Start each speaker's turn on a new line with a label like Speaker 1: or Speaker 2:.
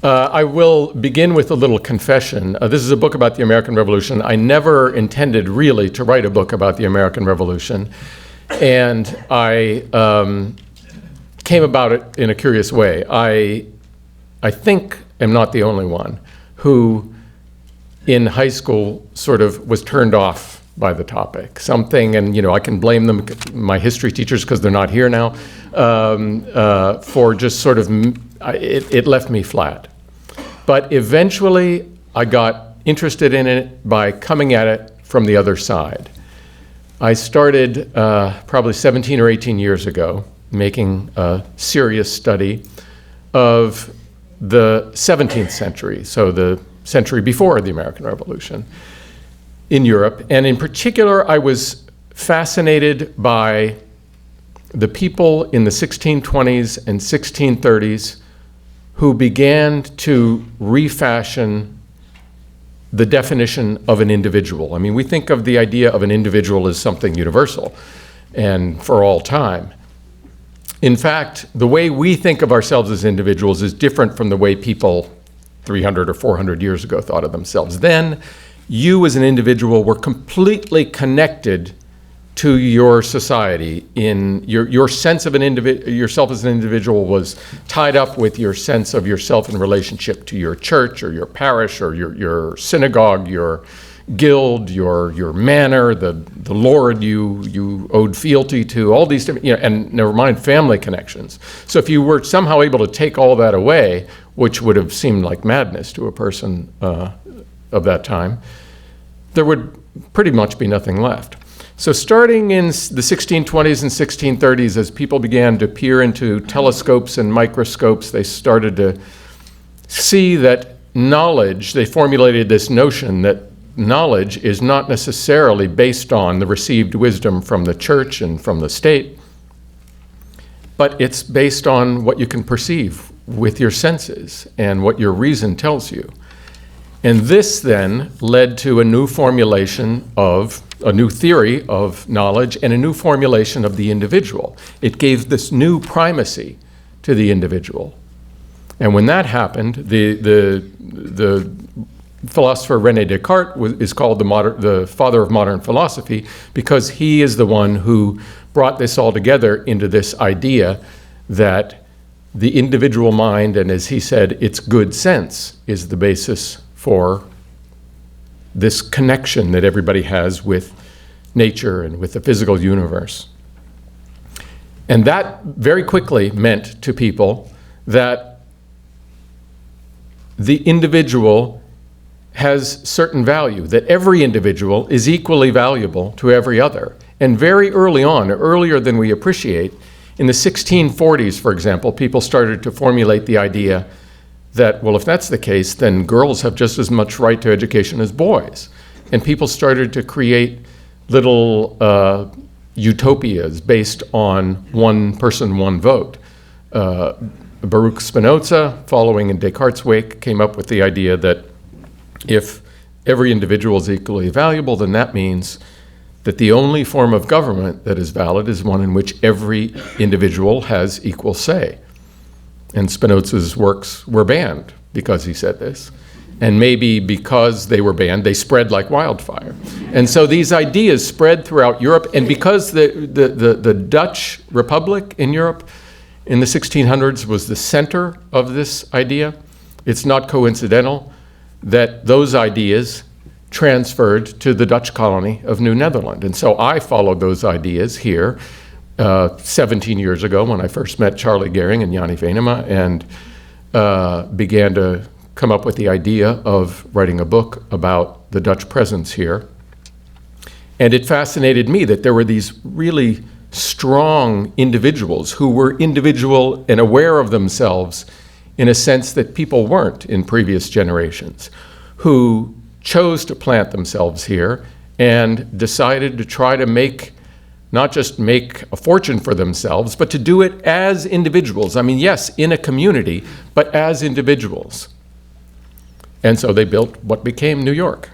Speaker 1: I will begin with a little confession. This is a book about the American Revolution. I never intended really to write a book about the American Revolution, and I came about it in a curious way. I think am not the only one who in high school sort of was turned off by the topic. Something, and I can blame them, my history teachers, because they're not here now, for just sort of, it left me flat. But eventually I got interested in it by coming at it from the other side. I started probably 17 or 18 years ago making a serious study of the 17th century, so the century before the American Revolution in Europe. And in particular, I was fascinated by the people in the 1620s and 1630s who began to refashion the definition of an individual. I mean, we think of the idea of an individual as something universal and for all time. In fact, the way we think of ourselves as individuals is different from the way people 300 or 400 years ago thought of themselves. Then, you as an individual were completely connected to your society. In your sense of yourself as an individual was tied up with your sense of yourself in relationship to your church or your parish or your synagogue, your guild, your manor, the lord you owed fealty to, all these different, and never mind family connections. So if you were somehow able to take all that away, which would have seemed like madness to a person of that time, there would pretty much be nothing left. So starting in the 1620s and 1630s, as people began to peer into telescopes and microscopes, they started to see that knowledge, they formulated this notion that knowledge is not necessarily based on the received wisdom from the church and from the state, but it's based on what you can perceive with your senses and what your reason tells you. And this then led to a new formulation of a new theory of knowledge and a new formulation of the individual. It gave this new primacy to the individual. And when that happened, the philosopher René Descartes is called the father of modern philosophy because he is the one who brought this all together into this idea that the individual mind, and as he said, its good sense, is the basis for this connection that everybody has with nature and with the physical universe. And that very quickly meant to people that the individual has certain value, that every individual is equally valuable to every other. And very early on, earlier than we appreciate, in the 1640s, for example, people started to formulate the idea that, well, if that's the case, then girls have just as much right to education as boys. And people started to create little utopias based on one person, one vote. Baruch Spinoza, following in Descartes' wake, came up with the idea that if every individual is equally valuable, then that means that the only form of government that is valid is one in which every individual has equal say. And Spinoza's works were banned because he said this. And maybe because they were banned, they spread like wildfire. And so these ideas spread throughout Europe, and because the Dutch Republic in Europe in the 1600s was the center of this idea, it's not coincidental that those ideas transferred to the Dutch colony of New Netherland. And so I followed those ideas here 17 years ago when I first met Charlie Gehring and Jannie Venema and began to come up with the idea of writing a book about the Dutch presence here. And it fascinated me that there were these really strong individuals who were individual and aware of themselves in a sense that people weren't in previous generations, who chose to plant themselves here and decided to try to not just make a fortune for themselves, but to do it as individuals. I mean, yes, in a community, but as individuals. And so they built what became New York.